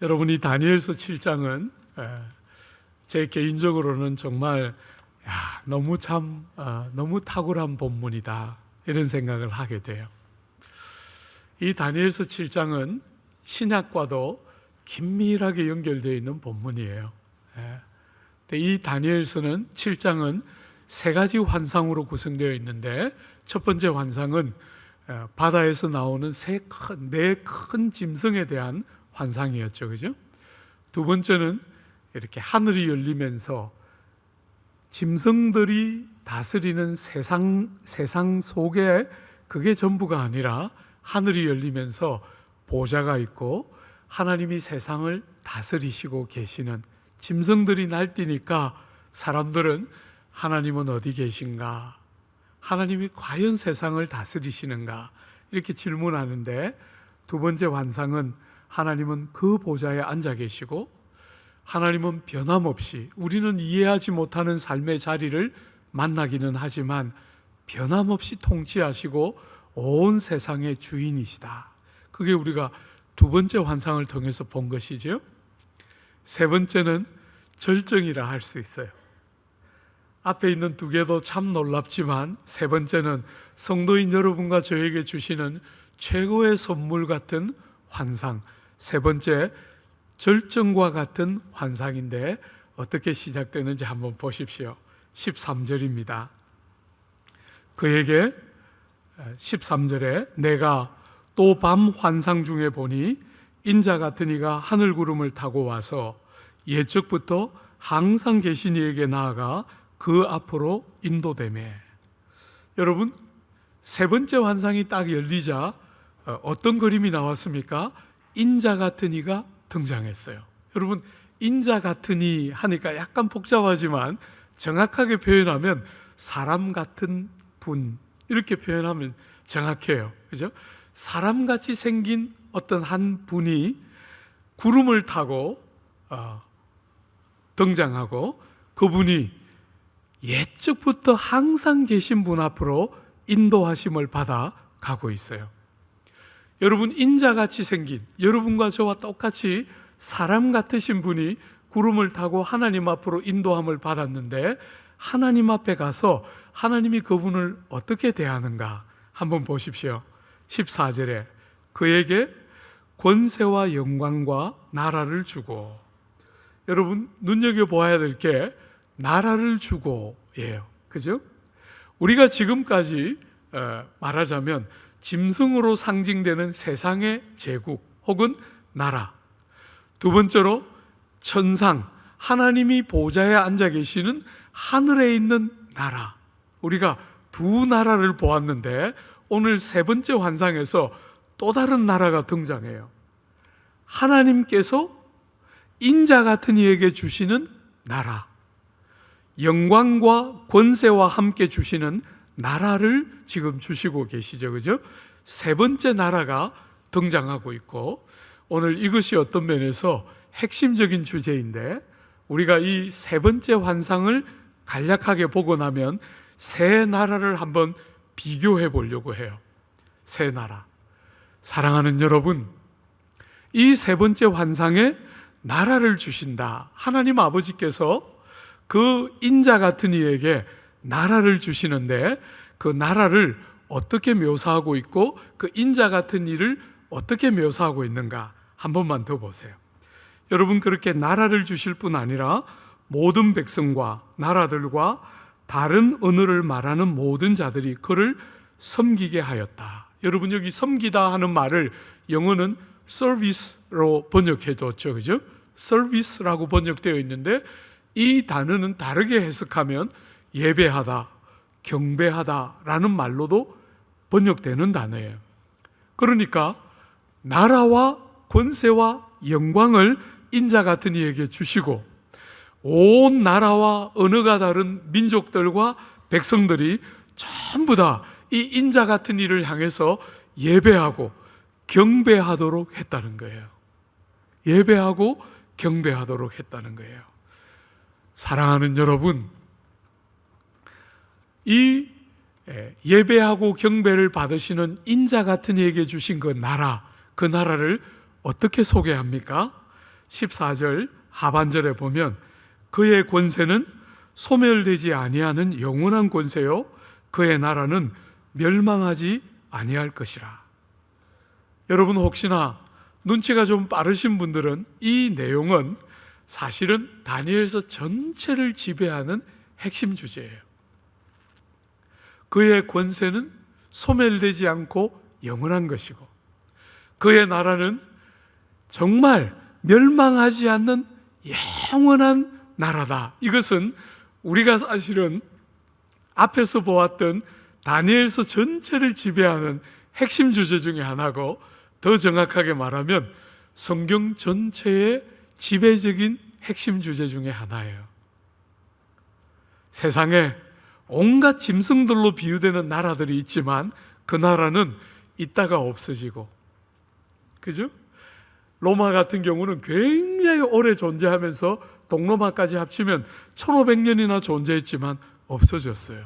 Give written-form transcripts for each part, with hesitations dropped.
여러분이 다니엘서 7장은 제 개인적으로는 정말 너무 탁월한 본문이다 이런 생각을 하게 돼요. 이 다니엘서 7장은 신약과도 긴밀하게 연결되어 있는 본문이에요. 이 다니엘서는 7장은 세 가지 환상으로 구성되어 있는데, 첫 번째 환상은 바다에서 나오는 네 큰 짐승에 대한 환상이었죠, 그죠? 두 번째는 이렇게 하늘이 열리면서 짐승들이 다스리는 세상 속에 그게 전부가 아니라 하늘이 열리면서 보좌가 있고 하나님이 세상을 다스리시고 계시는, 짐승들이 날뛰니까 사람들은 하나님은 어디 계신가? 하나님이 과연 세상을 다스리시는가? 이렇게 질문하는데, 두 번째 환상은 하나님은 그 보좌에 앉아 계시고 하나님은 변함없이 우리는 이해하지 못하는 삶의 자리를 만나기는 하지만 변함없이 통치하시고 온 세상의 주인이시다. 그게 우리가 두 번째 환상을 통해서 본 것이죠. 세 번째는 절정이라 할 수 있어요. 앞에 있는 두 개도 참 놀랍지만 세 번째는 성도인 여러분과 저에게 주시는 최고의 선물 같은 환상, 세 번째 절정과 같은 환상인데 어떻게 시작되는지 한번 보십시오. 13절입니다. 그에게 13절에 내가 또 밤 환상 중에 보니 인자 같은 이가 하늘 구름을 타고 와서 옛적부터 항상 계신 이에게 나아가 그 앞으로 인도되매. 여러분, 세 번째 환상이 딱 열리자 어떤 그림이 나왔습니까? 인자 같은 이가 등장했어요. 여러분, 인자 같은 이 하니까 약간 복잡하지만 정확하게 표현하면 사람 같은 분, 이렇게 표현하면 정확해요. 그죠? 사람같이 생긴 어떤 한 분이 구름을 타고 등장하고, 그분이 옛적부터 항상 계신 분 앞으로 인도하심을 받아 가고 있어요. 여러분, 인자같이 생긴, 여러분과 저와 똑같이 사람 같으신 분이 구름을 타고 하나님 앞으로 인도함을 받았는데, 하나님 앞에 가서 하나님이 그분을 어떻게 대하는가 한번 보십시오. 14절에 그에게 권세와 영광과 나라를 주고, 여러분 눈여겨보아야 될 게 나라를 주고예요. 그죠? 우리가 지금까지 말하자면 짐승으로 상징되는 세상의 제국 혹은 나라, 두 번째로 천상, 하나님이 보좌에 앉아 계시는 하늘에 있는 나라, 우리가 두 나라를 보았는데 오늘 세 번째 환상에서 또 다른 나라가 등장해요. 하나님께서 인자 같은 이에게 주시는 나라, 영광과 권세와 함께 주시는 나라를 지금 주시고 계시죠. 그죠? 세 번째 나라가 등장하고 있고, 오늘 이것이 어떤 면에서 핵심적인 주제인데, 우리가 이 세 번째 환상을 간략하게 보고 나면 세 나라를 한번 비교해 보려고 해요. 세 나라. 사랑하는 여러분, 이 세 번째 환상에 나라를 주신다. 하나님 아버지께서 그 인자 같은 이에게 나라를 주시는데, 그 나라를 어떻게 묘사하고 있고 그 인자 같은 이를 어떻게 묘사하고 있는가 한 번만 더 보세요. 여러분, 그렇게 나라를 주실 뿐 아니라 모든 백성과 나라들과 다른 언어를 말하는 모든 자들이 그를 섬기게 하였다. 여러분, 여기 섬기다 하는 말을 영어는 서비스로 번역해 뒀죠. 그죠? 서비스라고 번역되어 있는데, 이 단어는 다르게 해석하면 예배하다, 경배하다라는 말로도 번역되는 단어예요. 그러니까 나라와 권세와 영광을 인자 같은 이에게 주시고, 온 나라와 언어가 다른 민족들과 백성들이 전부 다 이 인자 같은 이를 향해서 예배하고 경배하도록 했다는 거예요. 예배하고 경배하도록 했다는 거예요. 사랑하는 여러분, 이 예배하고 경배를 받으시는 인자 같은 이에게 주신 그 나라를 어떻게 소개합니까? 14절 하반절에 보면 그의 권세는 소멸되지 아니하는 영원한 권세요 그의 나라는 멸망하지 아니할 것이라. 여러분 혹시나 눈치가 좀 빠르신 분들은 이 내용은 사실은 다니엘서 전체를 지배하는 핵심 주제예요. 그의 권세는 소멸되지 않고 영원한 것이고 그의 나라는 정말 멸망하지 않는 영원한 나라다. 이것은 우리가 사실은 앞에서 보았던 다니엘서 전체를 지배하는 핵심 주제 중에 하나고, 더 정확하게 말하면 성경 전체의 지배적인 핵심 주제 중에 하나예요. 세상에 온갖 짐승들로 비유되는 나라들이 있지만 그 나라는 있다가 없어지고, 그죠? 로마 같은 경우는 굉장히 오래 존재하면서 동로마까지 합치면 1500년이나 존재했지만 없어졌어요.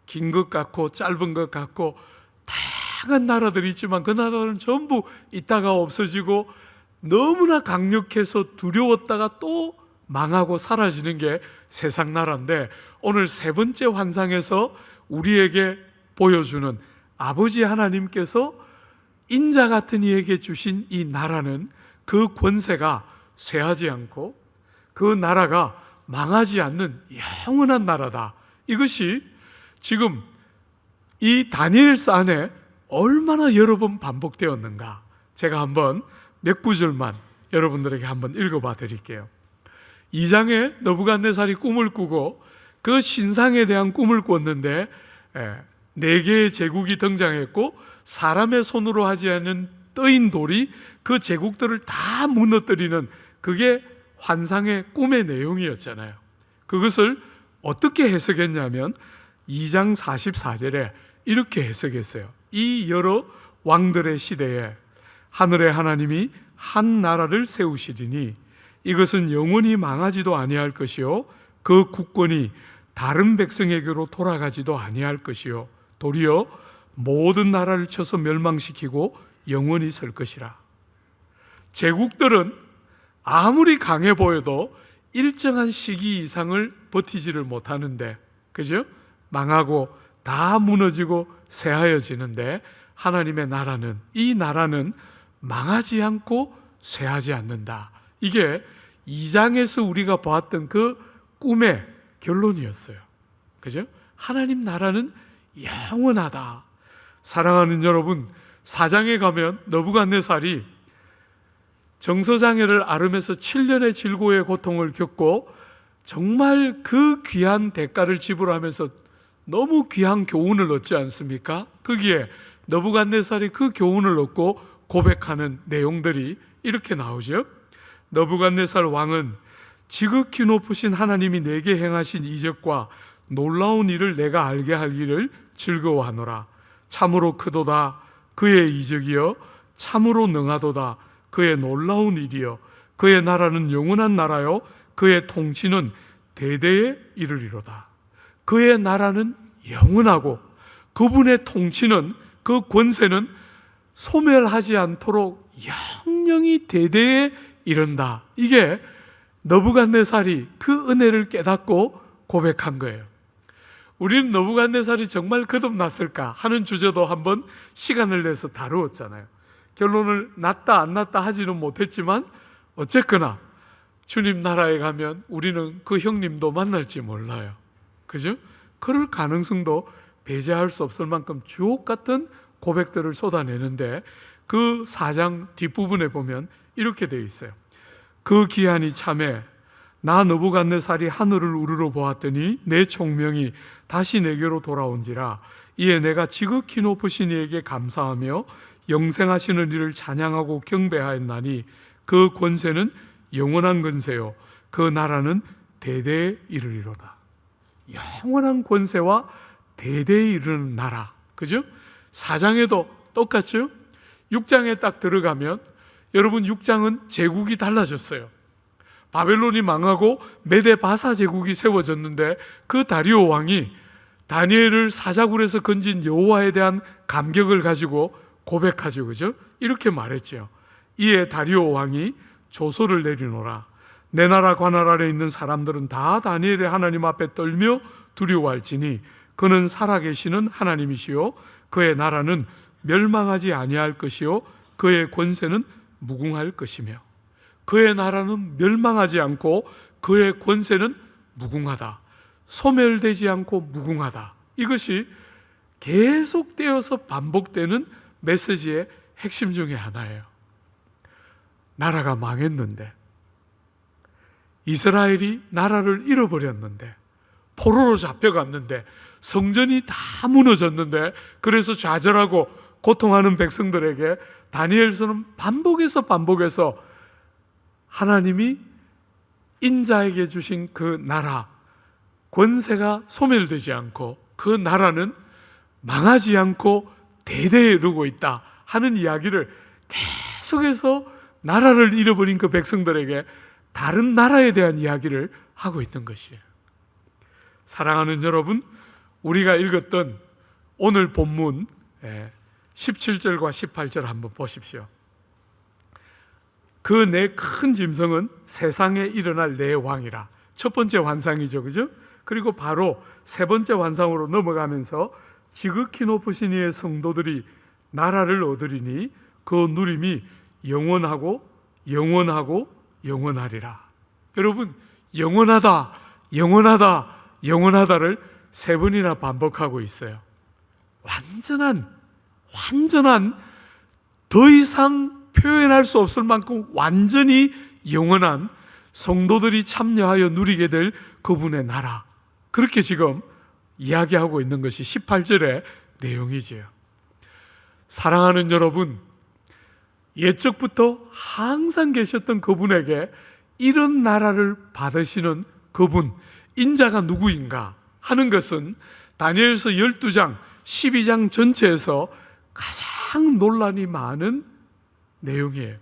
긴 것 같고 짧은 것 같고 다양한 나라들이 있지만 그 나라는 전부 있다가 없어지고 너무나 강력해서 두려웠다가 또 망하고 사라지는 게 세상 나라인데, 오늘 세 번째 환상에서 우리에게 보여주는 아버지 하나님께서 인자 같은 이에게 주신 이 나라는 그 권세가 쇠하지 않고 그 나라가 망하지 않는 영원한 나라다. 이것이 지금 이 다니엘서 안에 얼마나 여러 번 반복되었는가, 제가 한번 몇 구절만 여러분들에게 한번 읽어봐 드릴게요. 2장에 느부갓네살이 꿈을 꾸고 그 신상에 대한 꿈을 꿨는데 4개의 제국이 등장했고 사람의 손으로 하지 않은 떠인 돌이 그 제국들을 다 무너뜨리는, 그게 환상의 꿈의 내용이었잖아요. 그것을 어떻게 해석했냐면 2장 44절에 이렇게 해석했어요. 이 여러 왕들의 시대에 하늘의 하나님이 한 나라를 세우시리니 이것은 영원히 망하지도 아니할 것이요 그 국권이 다른 백성에게로 돌아가지도 아니할 것이요 도리어 모든 나라를 쳐서 멸망시키고 영원히 설 것이라. 제국들은 아무리 강해 보여도 일정한 시기 이상을 버티지를 못하는데, 그죠? 망하고 다 무너지고 쇠하여지는데, 하나님의 나라는, 이 나라는 망하지 않고 쇠하지 않는다. 이게 2장에서 우리가 보았던 그 꿈의 결론이었어요. 그죠? 하나님 나라는 영원하다. 사랑하는 여러분, 4장에 가면 느부갓네살이 정서장애를 앓으면서 7년의 질고의 고통을 겪고 정말 그 귀한 대가를 지불하면서 너무 귀한 교훈을 얻지 않습니까? 거기에 느부갓네살이 그 교훈을 얻고 고백하는 내용들이 이렇게 나오죠. 느부갓네살 왕은 지극히 높으신 하나님이 내게 행하신 이적과 놀라운 일을 내가 알게 하기를 즐거워하노라. 참으로 크도다 그의 이적이여, 참으로 능하도다 그의 놀라운 일이여. 그의 나라는 영원한 나라요 그의 통치는 대대에 이르리로다. 그의 나라는 영원하고 그분의 통치는, 그 권세는 소멸하지 않도록 영영이 대대에 이른다. 이게 느부갓네살이 그 은혜를 깨닫고 고백한 거예요. 우리는 느부갓네살이 정말 거듭났을까 하는 주제도 한번 시간을 내서 다루었잖아요. 결론을 났다 안 났다 하지는 못했지만 어쨌거나 주님 나라에 가면 우리는 그 형님도 만날지 몰라요. 그죠? 그럴 가능성도 배제할 수 없을 만큼 주옥 같은 고백들을 쏟아내는데, 그 4장 뒷부분에 보면 이렇게 되어 있어요. 그 기한이 참에 나 느부갓네살이 하늘을 우러러 보았더니 내 총명이 다시 내게로 돌아온지라. 이에 내가 지극히 높으신 이에게 감사하며 영생하시는 이를 찬양하고 경배하였나니 그 권세는 영원한 권세요 그 나라는 대대에 이르리로다. 영원한 권세와 대대에 이르는 나라, 그죠? 4장에도 똑같죠? 6장에 딱 들어가면 여러분 6장은 제국이 달라졌어요. 바벨론이 망하고 메데 바사 제국이 세워졌는데 그 다리오 왕이 다니엘을 사자굴에서 건진 여호와에 대한 감격을 가지고 고백하죠. 그죠? 이렇게 말했죠. 이에 다리오 왕이 조서를 내리노라. 내 나라 관할 아래 있는 사람들은 다 다니엘의 하나님 앞에 떨며 두려워할지니 그는 살아계시는 하나님이시요 그의 나라는 멸망하지 아니할 것이요 그의 권세는 무궁할 것이며. 그의 나라는 멸망하지 않고 그의 권세는 무궁하다. 소멸되지 않고 무궁하다. 이것이 계속되어서 반복되는 메시지의 핵심 중에 하나예요. 나라가 망했는데, 이스라엘이 나라를 잃어버렸는데, 포로로 잡혀갔는데, 성전이 다 무너졌는데, 그래서 좌절하고 고통하는 백성들에게 다니엘서는 반복해서 하나님이 인자에게 주신 그 나라, 권세가 소멸되지 않고 그 나라는 망하지 않고 대대에 이루고 있다 하는 이야기를 계속해서 나라를 잃어버린 그 백성들에게 다른 나라에 대한 이야기를 하고 있는 것이에요. 사랑하는 여러분, 우리가 읽었던 오늘 본문 17절과 18절 한번 보십시오. 그 내 큰 짐승은 세상에 일어날 내 왕이라. 첫 번째 환상이죠, 그죠? 그리고 바로 세 번째 환상으로 넘어가면서 지극히 높으신 이의 성도들이 나라를 얻으리니 그 누림이 영원하고 영원하고 영원하리라. 여러분, 영원하다, 영원하다, 영원하다를 세 번이나 반복하고 있어요. 완전한 더 이상 표현할 수 없을 만큼 완전히 영원한 성도들이 참여하여 누리게 될 그분의 나라, 그렇게 지금 이야기하고 있는 것이 18절의 내용이지요. 사랑하는 여러분, 옛적부터 항상 계셨던 그분에게 이런 나라를 받으시는 그분, 인자가 누구인가 하는 것은 다니엘서 12장, 12장 전체에서 가장 논란이 많은 내용이에요.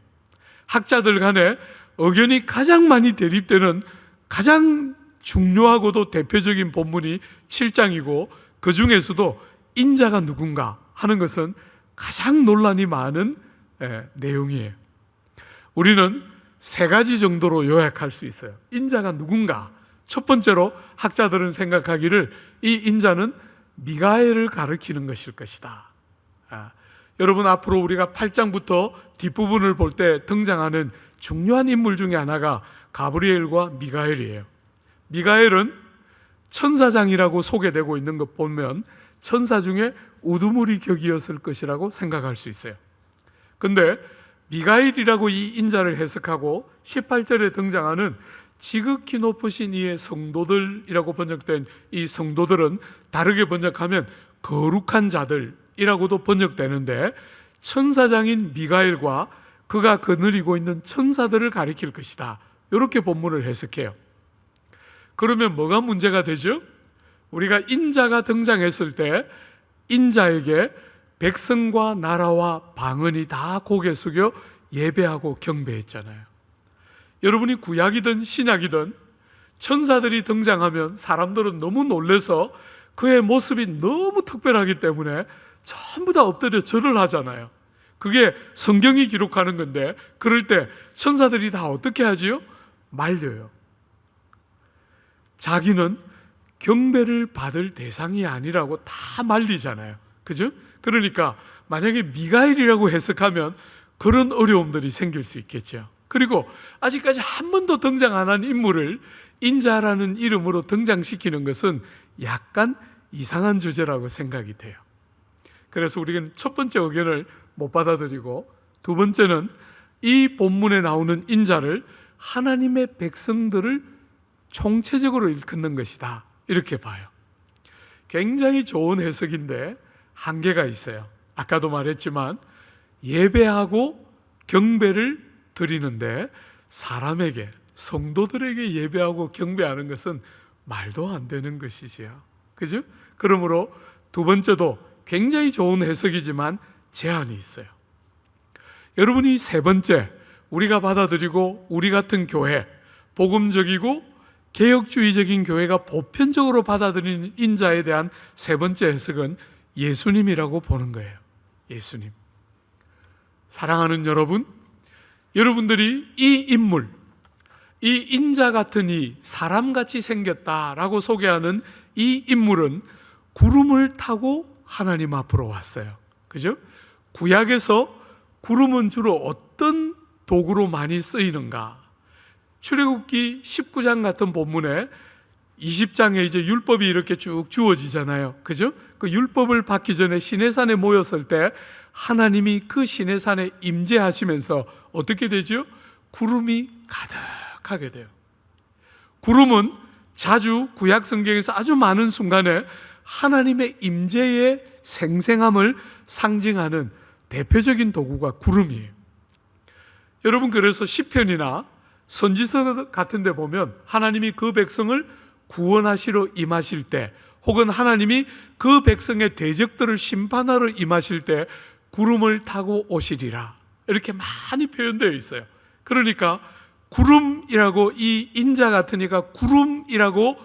학자들 간에 의견이 가장 많이 대립되는 가장 중요하고도 대표적인 본문이 7장이고 그 중에서도 인자가 누군가 하는 것은 가장 논란이 많은 내용이에요. 우리는 세 가지 정도로 요약할 수 있어요. 인자가 누군가? 첫 번째로 학자들은 생각하기를 이 인자는 미가엘을 가리키는 것일 것이다. 여러분, 앞으로 우리가 8장부터 뒷부분을 볼 때 등장하는 중요한 인물 중에 하나가 가브리엘과 미가엘이에요. 미가엘은 천사장이라고 소개되고 있는 것 보면 천사 중에 우두머리 격이었을 것이라고 생각할 수 있어요. 근데 미가엘이라고 이 인자를 해석하고 18절에 등장하는 지극히 높으신 이의 성도들이라고 번역된 이 성도들은 다르게 번역하면 거룩한 자들이라고도 번역되는데, 천사장인 미가엘과 그가 거느리고 있는 천사들을 가리킬 것이다, 이렇게 본문을 해석해요. 그러면 뭐가 문제가 되죠? 우리가 인자가 등장했을 때 인자에게 백성과 나라와 방언이 다 고개 숙여 예배하고 경배했잖아요. 여러분이 구약이든 신약이든 천사들이 등장하면 사람들은 너무 놀라서 그의 모습이 너무 특별하기 때문에 전부 다 엎드려 절을 하잖아요. 그게 성경이 기록하는 건데, 그럴 때 천사들이 다 어떻게 하지요? 말려요. 자기는 경배를 받을 대상이 아니라고 다 말리잖아요. 그죠? 그러니까 만약에 미가엘이라고 해석하면 그런 어려움들이 생길 수 있겠죠. 그리고 아직까지 한 번도 등장 안 한 인물을 인자라는 이름으로 등장시키는 것은 약간 이상한 주제라고 생각이 돼요. 그래서 우리는 첫 번째 의견을 못 받아들이고, 두 번째는 이 본문에 나오는 인자를 하나님의 백성들을 총체적으로 일컫는 것이다, 이렇게 봐요. 굉장히 좋은 해석인데 한계가 있어요. 아까도 말했지만 예배하고 경배를 드리는데 사람에게, 성도들에게 예배하고 경배하는 것은 말도 안 되는 것이지요. 그죠? 그러므로 두 번째도 굉장히 좋은 해석이지만 제한이 있어요. 여러분이 세 번째, 우리가 받아들이고 우리 같은 교회, 복음적이고 개혁주의적인 교회가 보편적으로 받아들이는 인자에 대한 세 번째 해석은 예수님이라고 보는 거예요. 예수님. 사랑하는 여러분, 여러분들이 이 인물, 이 인자 같은 이 사람같이 생겼다라고 소개하는 이 인물은 구름을 타고 하나님 앞으로 왔어요. 그죠? 구약에서 구름은 주로 어떤 도구로 많이 쓰이는가? 출애굽기 19장 같은 본문에 20장에 이제 율법이 이렇게 쭉 주어지잖아요. 그죠? 그 율법을 받기 전에 시내산에 모였을 때 하나님이 그 시내산에 임재하시면서 어떻게 되죠? 구름이 가득하게 돼요. 구름은 자주 구약 성경에서 아주 많은 순간에 하나님의 임재의 생생함을 상징하는 대표적인 도구가 구름이에요. 여러분, 그래서 시편이나 선지서 같은 데 보면 하나님이 그 백성을 구원하시러 임하실 때, 혹은 하나님이 그 백성의 대적들을 심판하러 임하실 때 구름을 타고 오시리라, 이렇게 많이 표현되어 있어요. 그러니까 구름이라고, 이 인자 같은 이가 구름이라고,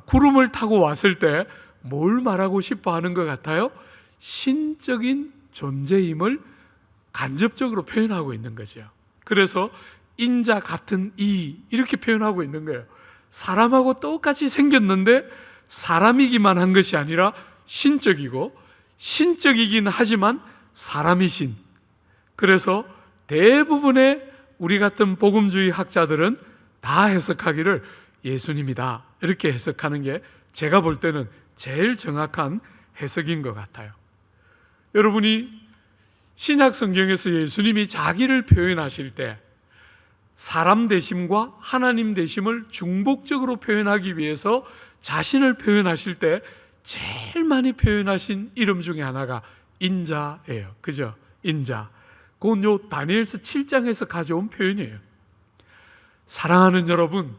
구름을 타고 왔을 때 뭘 말하고 싶어 하는 것 같아요? 신적인 존재임을 간접적으로 표현하고 있는 거죠. 그래서 인자 같은 이, 이렇게 표현하고 있는 거예요. 사람하고 똑같이 생겼는데 사람이기만 한 것이 아니라 신적이고, 신적이긴 하지만 사람이신. 그래서 대부분의 우리 같은 복음주의 학자들은 다 해석하기를 예수님이다, 이렇게 해석하는 게 제가 볼 때는 제일 정확한 해석인 것 같아요. 여러분이 신약 성경에서 예수님이 자기를 표현하실 때 사람 되심과 하나님 되심을 중복적으로 표현하기 위해서 자신을 표현하실 때 제일 많이 표현하신 이름 중에 하나가 인자예요. 그죠? 인자. 그건 요 다니엘서 7장에서 가져온 표현이에요. 사랑하는 여러분,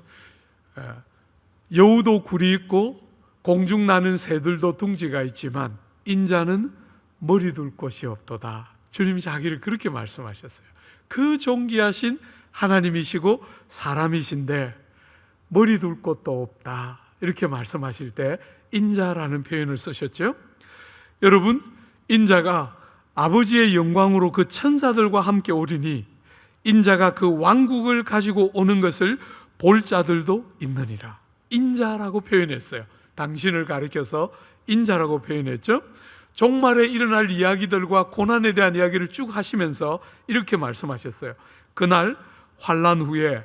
여우도 굴이 있고 공중 나는 새들도 둥지가 있지만 인자는 머리 둘 곳이 없도다. 주님이 자기를 그렇게 말씀하셨어요. 그 존귀하신 하나님이시고 사람이신데 머리 둘 곳도 없다, 이렇게 말씀하실 때 인자라는 표현을 쓰셨죠. 여러분, 인자가 아버지의 영광으로 그 천사들과 함께 오리니 인자가 그 왕국을 가지고 오는 것을 볼 자들도 있느니라. 인자라고 표현했어요. 당신을 가리켜서 인자라고 표현했죠. 종말에 일어날 이야기들과 고난에 대한 이야기를 쭉 하시면서 이렇게 말씀하셨어요. 그날 환난 후에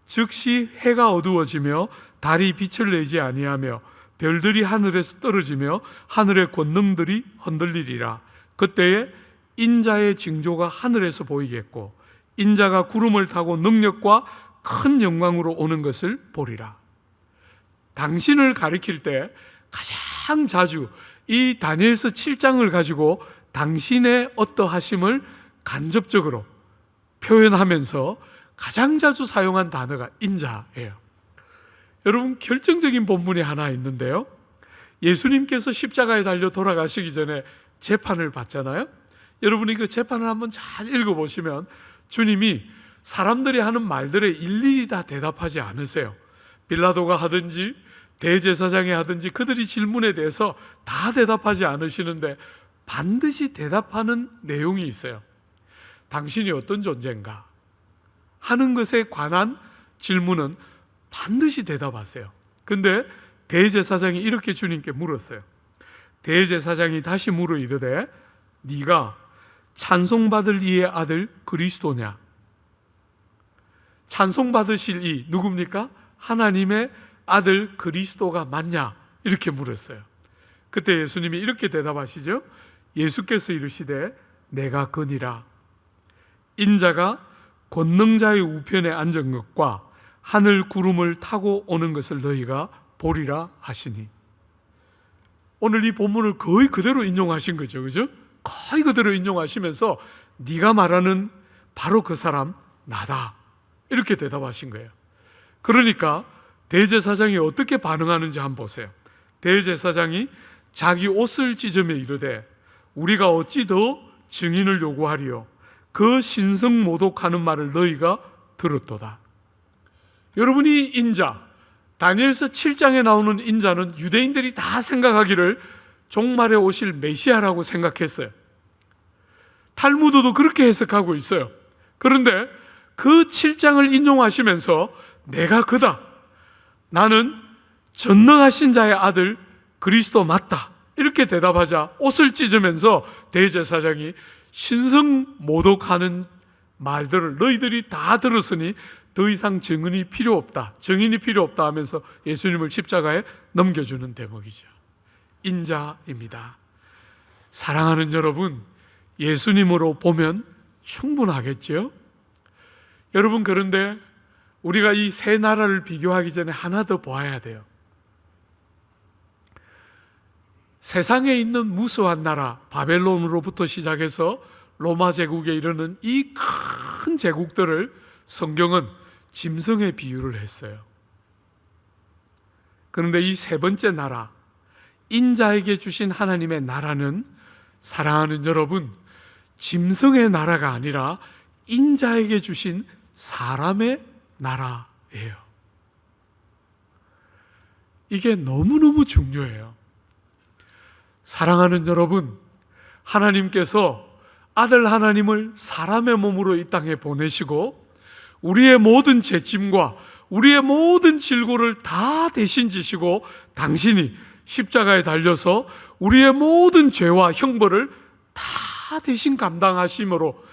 즉시 해가 어두워지며 달이 빛을 내지 아니하며 별들이 하늘에서 떨어지며 하늘의 권능들이 흔들리리라. 그때에 인자의 징조가 하늘에서 보이겠고 인자가 구름을 타고 능력과 큰 영광으로 오는 것을 보리라. 당신을 가리킬 때 가장 자주 이 다니엘서 7장을 가지고 당신의 어떠하심을 간접적으로 표현하면서 가장 자주 사용한 단어가 인자예요. 여러분, 결정적인 본문이 하나 있는데요. 예수님께서 십자가에 달려 돌아가시기 전에 재판을 받잖아요. 여러분이 그 재판을 한번 잘 읽어보시면 주님이 사람들이 하는 말들에 일일이 다 대답하지 않으세요. 빌라도가 하든지 대제사장이 하든지 그들이 질문에 대해서 다 대답하지 않으시는데 반드시 대답하는 내용이 있어요. 당신이 어떤 존재인가 하는 것에 관한 질문은 반드시 대답하세요. 근데 대제사장이 이렇게 주님께 물었어요. 대제사장이 다시 물어 이르되 네가 찬송받을 이의 아들 그리스도냐? 찬송받으실 이 누굽니까? 하나님의 아들 그리스도가 맞냐? 이렇게 물었어요. 그때 예수님이 이렇게 대답하시죠. 예수께서 이르시되 내가 그니라. 인자가 권능자의 우편에 앉은 것과 하늘 구름을 타고 오는 것을 너희가 보리라 하시니. 오늘 이 본문을 거의 그대로 인용하신 거죠. 그죠? 거의 그대로 인용하시면서 네가 말하는 바로 그 사람 나다, 이렇게 대답하신 거예요. 그러니까 대제사장이 어떻게 반응하는지 한번 보세요. 대제사장이 자기 옷을 찢으며 이르되 우리가 어찌 더 증인을 요구하리요? 그 신성모독하는 말을 너희가 들었도다. 여러분이 인자, 다니엘서 7장에 나오는 인자는 유대인들이 다 생각하기를 종말에 오실 메시아라고 생각했어요. 탈무드도 그렇게 해석하고 있어요. 그런데 그 7장을 인용하시면서 내가 그다, 나는 전능하신 자의 아들 그리스도 맞다, 이렇게 대답하자 옷을 찢으면서 대제사장이 신성모독하는 말들을 너희들이 다 들었으니 더 이상 증인이 필요 없다 하면서 예수님을 십자가에 넘겨주는 대목이죠. 인자입니다. 사랑하는 여러분, 예수님으로 보면 충분하겠죠? 여러분, 그런데 우리가 이 세 나라를 비교하기 전에 하나 더 보아야 돼요. 세상에 있는 무수한 나라, 바벨론으로부터 시작해서 로마 제국에 이르는 이 큰 제국들을 성경은 짐승에 비유를 했어요. 그런데 이 세 번째 나라, 인자에게 주신 하나님의 나라는, 사랑하는 여러분, 짐승의 나라가 아니라 인자에게 주신 사람의 나라예요. 이게 너무너무 중요해요. 사랑하는 여러분, 하나님께서 아들 하나님을 사람의 몸으로 이 땅에 보내시고 우리의 모든 죄짐과 우리의 모든 질고를 다 대신 지시고 당신이 십자가에 달려서 우리의 모든 죄와 형벌을 다 대신 감당하심으로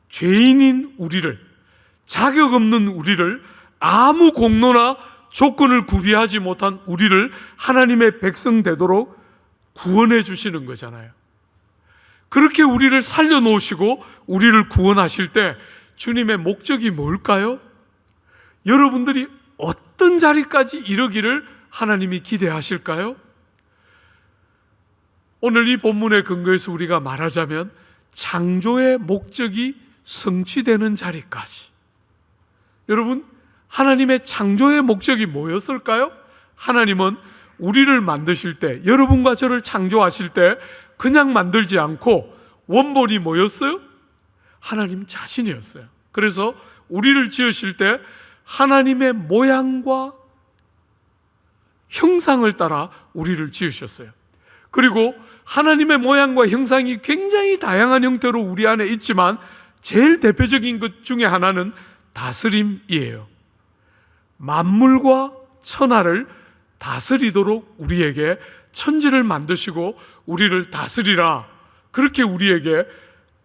죄인인 우리를, 자격 없는 우리를, 아무 공로나 조건을 구비하지 못한 우리를 하나님의 백성 되도록 구원해 주시는 거잖아요. 그렇게 우리를 살려놓으시고 우리를 구원하실 때 주님의 목적이 뭘까요? 여러분들이 어떤 자리까지 이르기를 하나님이 기대하실까요? 오늘 이 본문의 근거에서 우리가 말하자면 창조의 목적이 성취되는 자리까지. 여러분, 하나님의 창조의 목적이 뭐였을까요? 하나님은 우리를 만드실 때, 여러분과 저를 창조하실 때 그냥 만들지 않고 원본이 뭐였어요? 하나님 자신이었어요. 그래서 우리를 지으실 때 하나님의 모양과 형상을 따라 우리를 지으셨어요. 그리고 하나님의 모양과 형상이 굉장히 다양한 형태로 우리 안에 있지만 제일 대표적인 것 중에 하나는 다스림이에요. 만물과 천하를 다스리도록 우리에게 천지를 만드시고 우리를 다스리라, 그렇게 우리에게,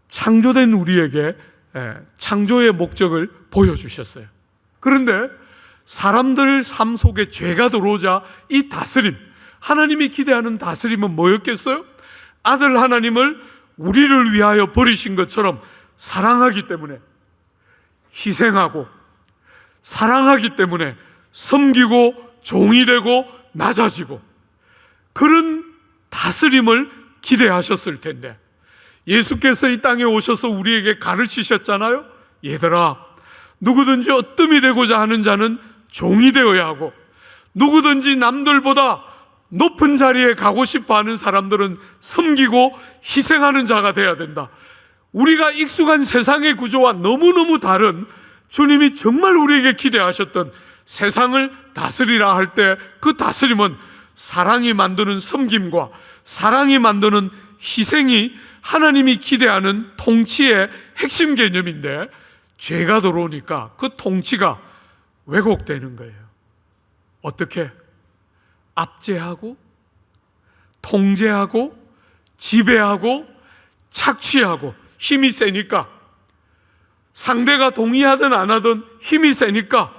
창조된 우리에게 창조의 목적을 보여주셨어요. 그런데 사람들 삶 속에 죄가 들어오자 이 다스림, 하나님이 기대하는 다스림은 뭐였겠어요? 아들 하나님을 우리를 위하여 버리신 것처럼 사랑하기 때문에 희생하고, 사랑하기 때문에 섬기고 종이 되고 낮아지고, 그런 다스림을 기대하셨을 텐데 예수께서 이 땅에 오셔서 우리에게 가르치셨잖아요. 얘들아, 누구든지 어뜸이 되고자 하는 자는 종이 되어야 하고, 누구든지 남들보다 높은 자리에 가고 싶어 하는 사람들은 섬기고 희생하는 자가 되어야 된다. 우리가 익숙한 세상의 구조와 너무너무 다른, 주님이 정말 우리에게 기대하셨던 세상을 다스리라 할 때 그 다스림은 사랑이 만드는 섬김과 사랑이 만드는 희생이 하나님이 기대하는 통치의 핵심 개념인데, 죄가 들어오니까 그 통치가 왜곡되는 거예요. 어떻게? 압제하고 통제하고 지배하고 착취하고, 힘이 세니까, 상대가 동의하든 안 하든 힘이 세니까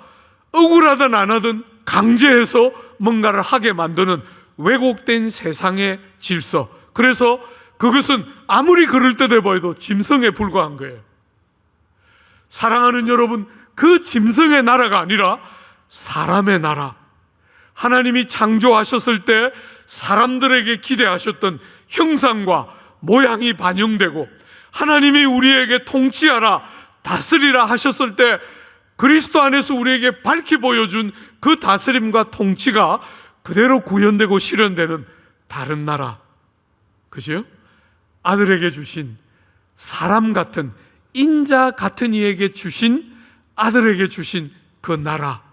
억울하든 안 하든 강제해서 뭔가를 하게 만드는 왜곡된 세상의 질서. 그래서 그것은 아무리 그럴듯해 보여도 짐승에 불과한 거예요. 사랑하는 여러분, 그 짐승의 나라가 아니라 사람의 나라, 하나님이 창조하셨을 때 사람들에게 기대하셨던 형상과 모양이 반영되고, 하나님이 우리에게 통치하라, 다스리라 하셨을 때 그리스도 안에서 우리에게 밝히 보여준 그 다스림과 통치가 그대로 구현되고 실현되는 다른 나라, 그죠? 아들에게 주신, 사람 같은, 인자 같은 이에게 주신, 아들에게 주신 그 나라,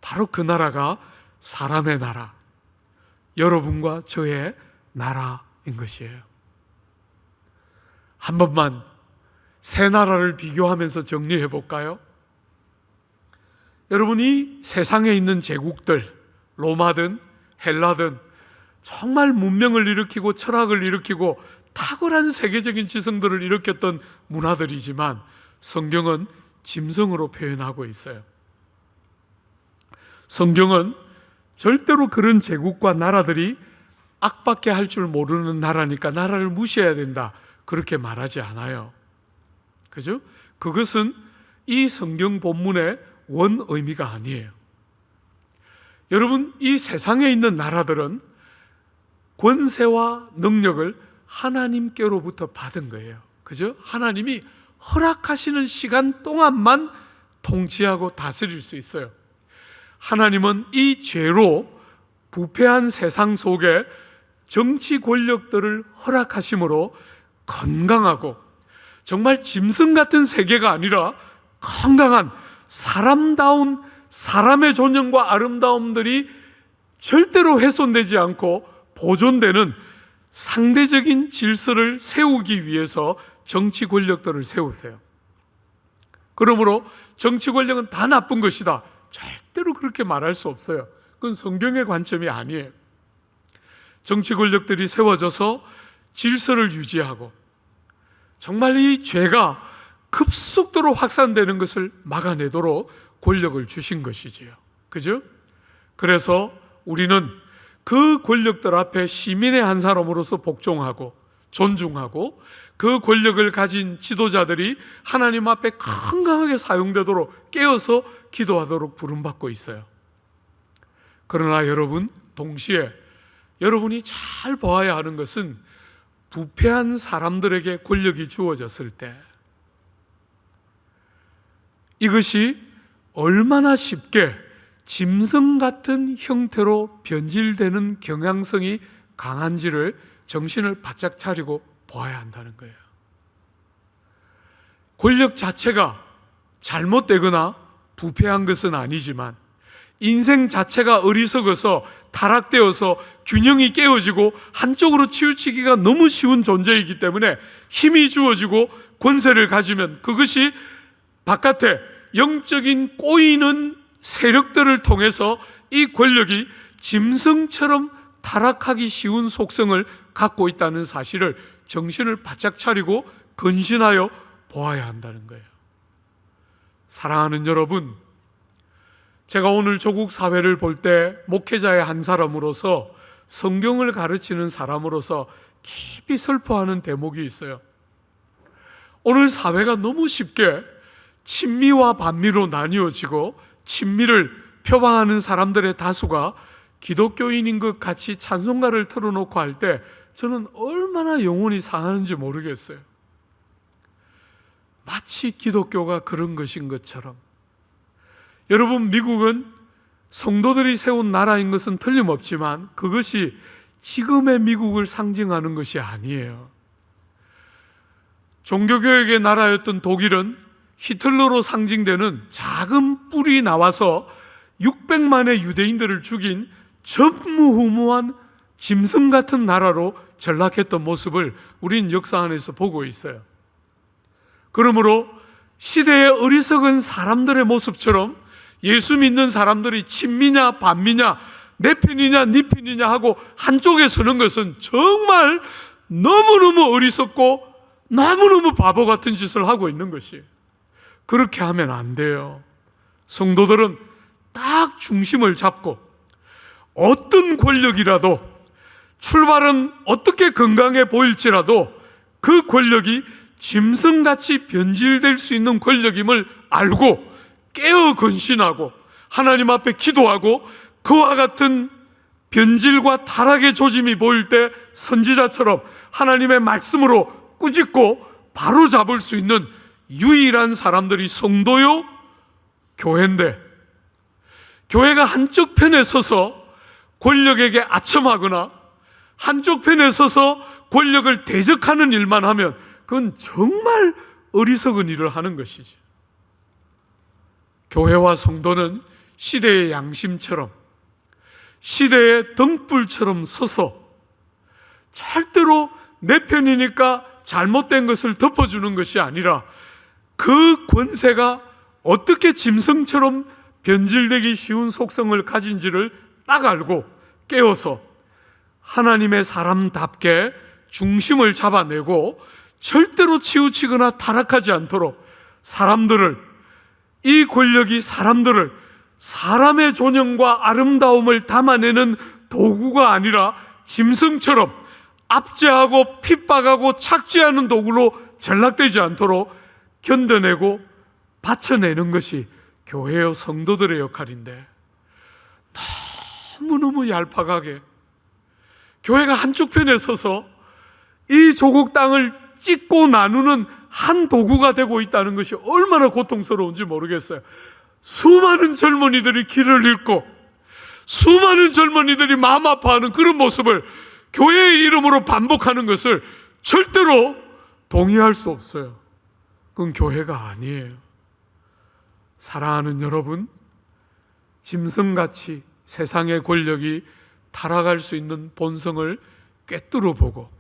바로 그 나라가 사람의 나라, 여러분과 저의 나라인 것이에요. 한 번만 세 나라를 비교하면서 정리해 볼까요? 여러분이 세상에 있는 제국들, 로마든 헬라든 정말 문명을 일으키고 철학을 일으키고 탁월한 세계적인 지성들을 일으켰던 문화들이지만 성경은 짐승으로 표현하고 있어요. 성경은 절대로 그런 제국과 나라들이 악밖에 할 줄 모르는 나라니까 나라를 무시해야 된다, 그렇게 말하지 않아요. 그죠? 그것은 이 성경 본문의 원 의미가 아니에요. 여러분, 이 세상에 있는 나라들은 권세와 능력을 하나님께로부터 받은 거예요. 그죠? 하나님이 허락하시는 시간 동안만 통치하고 다스릴 수 있어요. 하나님은 이 죄로 부패한 세상 속에 정치 권력들을 허락하심으로 건강하고 정말 짐승 같은 세계가 아니라 건강한 사람다운 사람의 존엄과 아름다움들이 절대로 훼손되지 않고 보존되는 상대적인 질서를 세우기 위해서 정치 권력들을 세우세요. 그러므로 정치 권력은 다 나쁜 것이다, 절대로 그렇게 말할 수 없어요. 그건 성경의 관점이 아니에요. 정치 권력들이 세워져서 질서를 유지하고 정말 이 죄가 급속도로 확산되는 것을 막아내도록 권력을 주신 것이지요. 그죠? 그래서 우리는 그 권력들 앞에 시민의 한 사람으로서 복종하고 존중하고 그 권력을 가진 지도자들이 하나님 앞에 건강하게 사용되도록 깨어서 기도하도록 부름받고 있어요. 그러나 여러분, 동시에 여러분이 잘 보아야 하는 것은 부패한 사람들에게 권력이 주어졌을 때 이것이 얼마나 쉽게 짐승 같은 형태로 변질되는 경향성이 강한지를 정신을 바짝 차리고 보아야 한다는 거예요. 권력 자체가 잘못되거나 부패한 것은 아니지만 인생 자체가 어리석어서 타락되어서 균형이 깨어지고 한쪽으로 치우치기가 너무 쉬운 존재이기 때문에 힘이 주어지고 권세를 가지면 그것이 바깥에 영적인 꼬이는 세력들을 통해서 이 권력이 짐승처럼 타락하기 쉬운 속성을 갖고 있다는 사실을 정신을 바짝 차리고 근신하여 보아야 한다는 거예요. 사랑하는 여러분, 제가 오늘 조국 사회를 볼 때 목회자의 한 사람으로서 성경을 가르치는 사람으로서 깊이 슬퍼하는 대목이 있어요. 오늘 사회가 너무 쉽게 친미와 반미로 나뉘어지고 친미를 표방하는 사람들의 다수가 기독교인인 것 같이 찬송가를 틀어놓고 할 때 저는 얼마나 영혼이 상하는지 모르겠어요. 마치 기독교가 그런 것인 것처럼. 여러분, 미국은 성도들이 세운 나라인 것은 틀림없지만 그것이 지금의 미국을 상징하는 것이 아니에요. 종교개혁의 나라였던 독일은 히틀러로 상징되는 작은 뿔이 나와서 600만의 유대인들을 죽인 전무후무한 짐승 같은 나라로 전락했던 모습을 우린 역사 안에서 보고 있어요. 그러므로 시대의 어리석은 사람들의 모습처럼 예수 믿는 사람들이 친미냐 반미냐 내 편이냐 네 편이냐 하고 한쪽에 서는 것은 정말 너무너무 어리석고 너무너무 바보 같은 짓을 하고 있는 것이에요. 그렇게 하면 안 돼요. 성도들은 딱 중심을 잡고 어떤 권력이라도 출발은 어떻게 건강해 보일지라도 그 권력이 짐승같이 변질될 수 있는 권력임을 알고 깨어 근신하고 하나님 앞에 기도하고 그와 같은 변질과 타락의 조짐이 보일 때 선지자처럼 하나님의 말씀으로 꾸짖고 바로 잡을 수 있는 유일한 사람들이 성도요, 교회인데 교회가 한쪽 편에 서서 권력에게 아첨하거나 한쪽 편에 서서 권력을 대적하는 일만 하면 그건 정말 어리석은 일을 하는 것이죠. 교회와 성도는 시대의 양심처럼 시대의 등불처럼 서서 절대로 내 편이니까 잘못된 것을 덮어주는 것이 아니라 그 권세가 어떻게 짐승처럼 변질되기 쉬운 속성을 가진지를 딱 알고 깨워서 하나님의 사람답게 중심을 잡아내고 절대로 치우치거나 타락하지 않도록 이 권력이 사람들을 사람의 존엄과 아름다움을 담아내는 도구가 아니라 짐승처럼 압제하고 핍박하고 착취하는 도구로 전락되지 않도록 견뎌내고 받쳐내는 것이 교회의 성도들의 역할인데, 너무너무 얄팍하게 교회가 한쪽 편에 서서 이 조국 땅을 찢고 나누는 한 도구가 되고 있다는 것이 얼마나 고통스러운지 모르겠어요. 수많은 젊은이들이 길을 잃고 수많은 젊은이들이 마음 아파하는 그런 모습을 교회의 이름으로 반복하는 것을 절대로 동의할 수 없어요. 그건 교회가 아니에요. 사랑하는 여러분, 짐승같이 세상의 권력이 타락할 수 있는 본성을 꿰뚫어 보고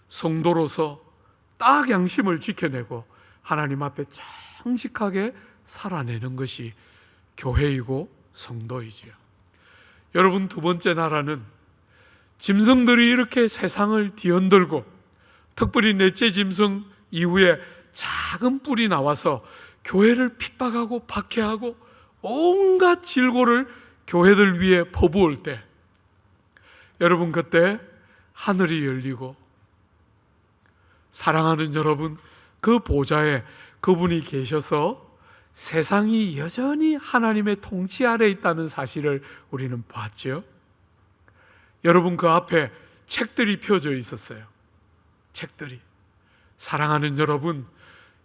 성도로서 딱 양심을 지켜내고 하나님 앞에 정직하게 살아내는 것이 교회이고 성도이지요. 여러분, 두 번째 나라는 짐승들이 이렇게 세상을 뒤흔들고, 특별히 넷째 짐승 이후에 작은 뿔이 나와서 교회를 핍박하고 박해하고 온갖 질고를 교회들 위에 퍼부을 때, 여러분, 그때 하늘이 열리고 사랑하는 여러분, 그 보좌에 그분이 계셔서 세상이 여전히 하나님의 통치 아래 있다는 사실을 우리는 봤죠. 여러분, 그 앞에 책들이 펴져 있었어요. 책들이. 사랑하는 여러분,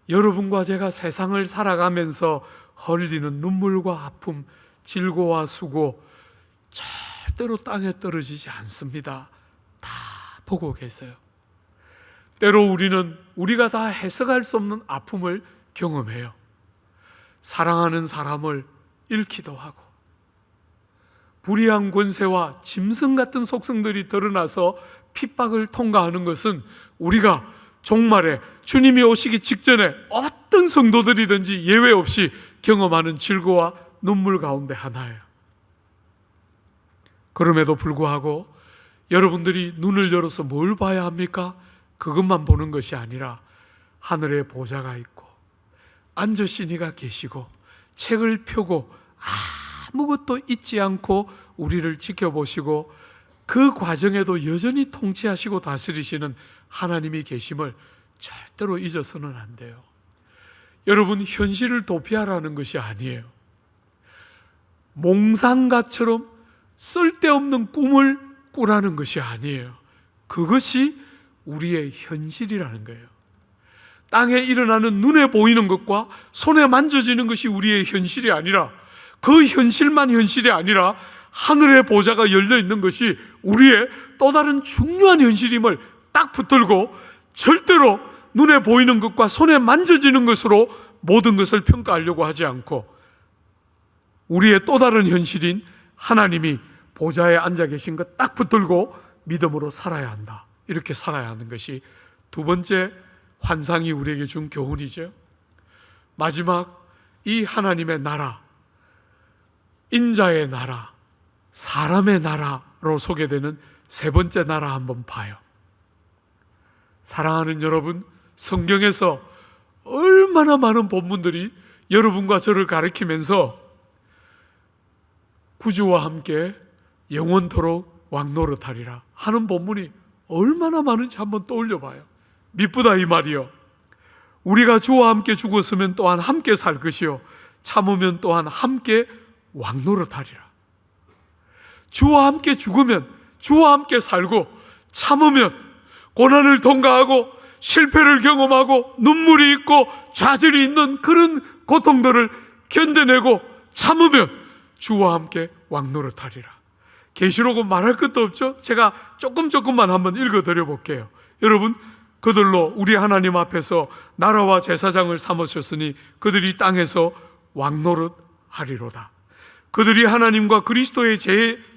여러분과 제가 세상을 살아가면서 흘리는 눈물과 아픔, 질고와 수고 절대로 땅에 떨어지지 않습니다. 다 보고 계세요. 때로 우리는 우리가 다 해석할 수 없는 아픔을 경험해요. 사랑하는 사람을 잃기도 하고, 불의한 권세와 짐승 같은 속성들이 드러나서 핍박을 통과하는 것은 우리가 종말에 주님이 오시기 직전에 어떤 성도들이든지 예외 없이 경험하는 질고와 눈물 가운데 하나예요. 그럼에도 불구하고 여러분들이 눈을 열어서 뭘 봐야 합니까? 그것만 보는 것이 아니라 하늘에 보좌가 있고 앉으시니가 계시고 책을 펴고 아무것도 잊지 않고 우리를 지켜보시고 그 과정에도 여전히 통치하시고 다스리시는 하나님이 계심을 절대로 잊어서는 안 돼요. 여러분, 현실을 도피하라는 것이 아니에요. 몽상가처럼 쓸데없는 꿈을 꾸라는 것이 아니에요. 그것이 우리의 현실이라는 거예요. 땅에 일어나는 눈에 보이는 것과 손에 만져지는 것이 우리의 현실이 아니라, 그 현실만 현실이 아니라 하늘의 보좌가 열려 있는 것이 우리의 또 다른 중요한 현실임을 딱 붙들고 절대로 눈에 보이는 것과 손에 만져지는 것으로 모든 것을 평가하려고 하지 않고, 우리의 또 다른 현실인 하나님이 보좌에 앉아 계신 것 딱 붙들고 믿음으로 살아야 한다. 이렇게 살아야 하는 것이 두 번째 환상이 우리에게 준 교훈이죠. 마지막, 이 하나님의 나라, 인자의 나라, 사람의 나라로 소개되는 세 번째 나라 한번 봐요. 사랑하는 여러분, 성경에서 얼마나 많은 본문들이 여러분과 저를 가리키면서 구주와 함께 영원토록 왕노릇하리라 하는 본문이 얼마나 많은지 한번 떠올려 봐요. 미쁘다 이 말이요. 우리가 주와 함께 죽었으면 또한 함께 살 것이요, 참으면 또한 함께 왕노릇하리라. 주와 함께 죽으면 주와 함께 살고, 참으면 고난을 통과하고 실패를 경험하고 눈물이 있고 좌절이 있는 그런 고통들을 견뎌내고 참으면 주와 함께 왕노릇하리라. 계시록은 말할 것도 없죠. 제가 조금만 한번 읽어드려 볼게요. 여러분, 그들로 우리 하나님 앞에서 나라와 제사장을 삼으셨으니 그들이 땅에서 왕노릇하리로다. 그들이 하나님과 그리스도의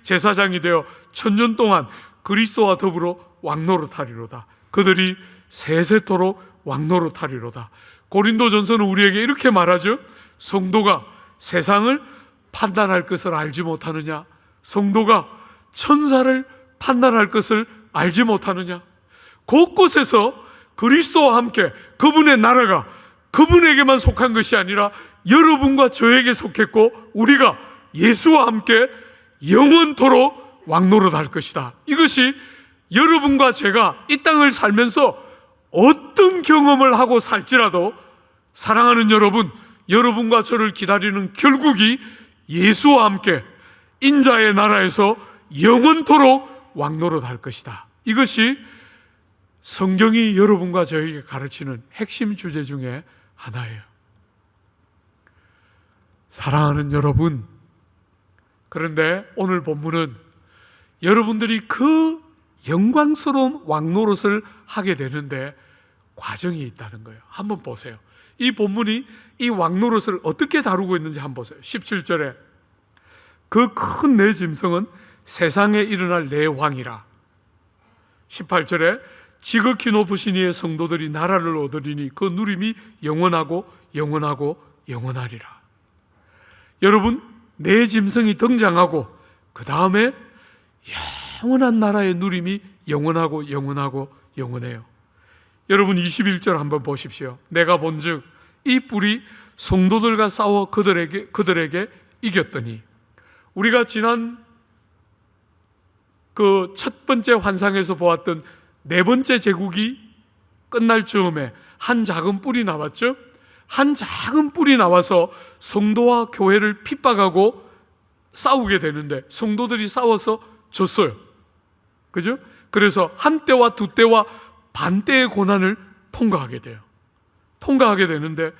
제사장이 되어 천년 동안 그리스도와 더불어 왕노릇하리로다. 그들이 세세토록 왕노릇하리로다. 고린도전서는 우리에게 이렇게 말하죠. 성도가 세상을 판단할 것을 알지 못하느냐? 성도가 천사를 판단할 것을 알지 못하느냐? 곳곳에서 그리스도와 함께 그분의 나라가 그분에게만 속한 것이 아니라 여러분과 저에게 속했고, 우리가 예수와 함께 영원토록 왕노릇할 것이다. 이것이 여러분과 제가 이 땅을 살면서 어떤 경험을 하고 살지라도, 사랑하는 여러분, 여러분과 저를 기다리는 결국이 예수와 함께 인자의 나라에서 영원토록 왕노릇할 것이다. 이것이 성경이 여러분과 저에게 가르치는 핵심 주제 중에 하나예요. 사랑하는 여러분, 그런데 오늘 본문은 여러분들이 그 영광스러운 왕노릇을 하게 되는데 과정이 있다는 거예요. 한번 보세요. 이 본문이 이 왕노릇을 어떻게 다루고 있는지 한번 보세요. 17절에 그 큰 내 짐승은 세상에 일어날 내 왕이라. 18절에 지극히 높으신 이의 성도들이 나라를 얻으리니 그 누림이 영원하고 영원하고 영원하리라. 여러분, 내 짐승이 등장하고 그 다음에 영원한 나라의 누림이 영원하고 영원하고 영원해요. 여러분 21절 한번 보십시오. 내가 본즉 이 뿔이 성도들과 싸워 그들에게 이겼더니. 우리가 지난 그 첫 번째 환상에서 보았던 네 번째 제국이 끝날 즈음에 한 작은 뿔이 나왔죠. 한 작은 뿔이 나와서 성도와 교회를 핍박하고 싸우게 되는데 성도들이 싸워서 졌어요. 그죠? 그래서 한 때와 두 때와 반 때의 고난을 통과하게 돼요. 통과하게 되는데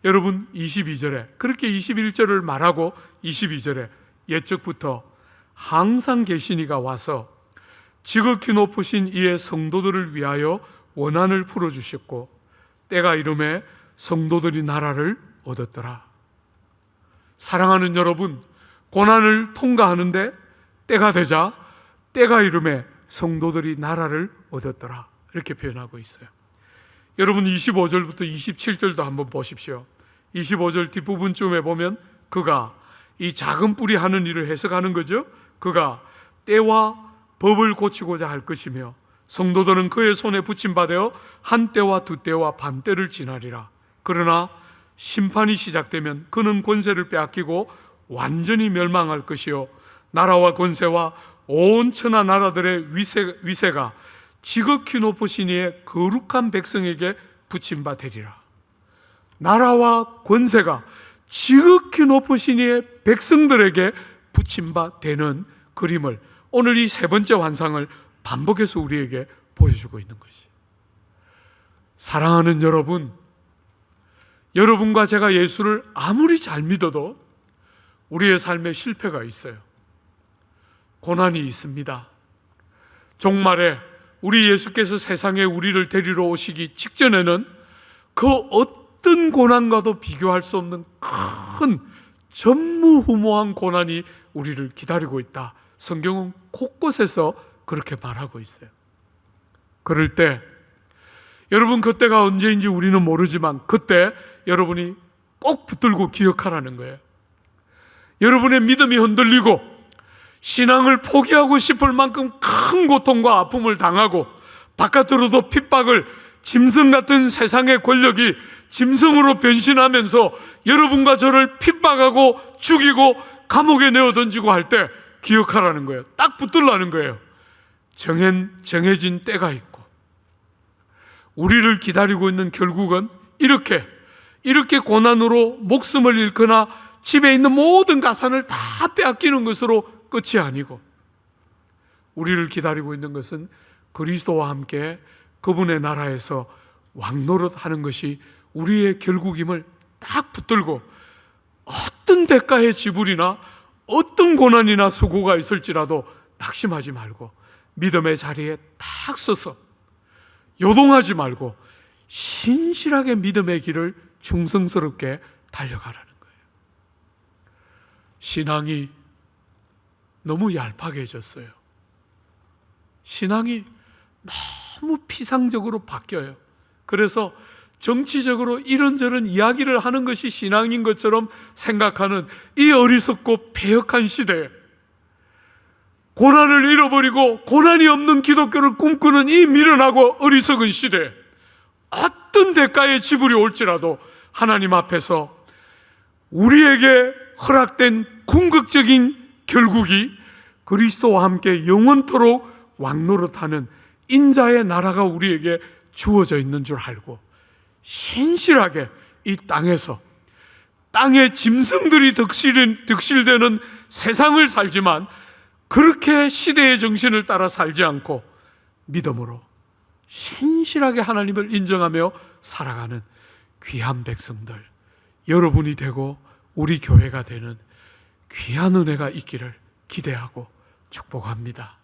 여러분 22절에 그렇게 21절을 말하고 22절에 옛적부터 항상 계신 이가 와서 지극히 높으신 이의 성도들을 위하여 원한을 풀어주셨고 때가 이름에 성도들이 나라를 얻었더라. 사랑하는 여러분, 고난을 통과하는데 때가 되자 때가 이름에 성도들이 나라를 얻었더라. 이렇게 표현하고 있어요. 여러분 25절부터 27절도 한번 보십시오. 25절 뒷부분쯤에 보면 그가 이 작은 뿔이 하는 일을 해석하는 거죠. 그가 때와 법을 고치고자 할 것이며 성도들은 그의 손에 붙임받아 한 때와 두 때와 반 때를 지나리라. 그러나 심판이 시작되면 그는 권세를 빼앗기고 완전히 멸망할 것이요 나라와 권세와 온 천하 나라들의 위세가 지극히 높으신 이의 거룩한 백성에게 붙임바 되리라. 나라와 권세가 지극히 높으신 이의 백성들에게 붙임바 되는 그림을 오늘 이 세 번째 환상을 반복해서 우리에게 보여주고 있는 것이. 사랑하는 여러분, 여러분과 제가 예수를 아무리 잘 믿어도 우리의 삶에 실패가 있어요. 고난이 있습니다. 종말에 우리 예수께서 세상에 우리를 데리러 오시기 직전에는 그 어떤 고난과도 비교할 수 없는 큰 전무후무한 고난이 우리를 기다리고 있다. 성경은 곳곳에서 그렇게 말하고 있어요. 그럴 때 여러분, 그때가 언제인지 우리는 모르지만 그때 여러분이 꼭 붙들고 기억하라는 거예요. 여러분의 믿음이 흔들리고 신앙을 포기하고 싶을 만큼 큰 고통과 아픔을 당하고 바깥으로도 핍박을, 짐승 같은 세상의 권력이 짐승으로 변신하면서 여러분과 저를 핍박하고 죽이고 감옥에 내어 던지고 할 때 기억하라는 거예요. 딱 붙들라는 거예요. 정해진 때가 있고 우리를 기다리고 있는 결국은 이렇게 고난으로 목숨을 잃거나 집에 있는 모든 가산을 다 빼앗기는 것으로 끝이 아니고 우리를 기다리고 있는 것은 그리스도와 함께 그분의 나라에서 왕노릇하는 것이 우리의 결국임을 딱 붙들고 어떤 대가의 지불이나 어떤 고난이나 수고가 있을지라도 낙심하지 말고 믿음의 자리에 딱 서서 요동하지 말고 신실하게 믿음의 길을 충성스럽게 달려가라는 거예요. 신앙이 너무 얄팍해졌어요. 신앙이 너무 피상적으로 바뀌어요. 그래서 정치적으로 이런저런 이야기를 하는 것이 신앙인 것처럼 생각하는 이 어리석고 패역한 시대에, 고난을 잃어버리고 고난이 없는 기독교를 꿈꾸는 이 미련하고 어리석은 시대에 어떤 대가의 지불이 올지라도 하나님 앞에서 우리에게 허락된 궁극적인 결국이 그리스도와 함께 영원토록 왕노릇하는 인자의 나라가 우리에게 주어져 있는 줄 알고 신실하게 이 땅에서 땅의 짐승들이 득실되는 세상을 살지만 그렇게 시대의 정신을 따라 살지 않고 믿음으로 신실하게 하나님을 인정하며 살아가는 귀한 백성들, 여러분이 되고 우리 교회가 되는 귀한 은혜가 있기를 기대하고 축복합니다.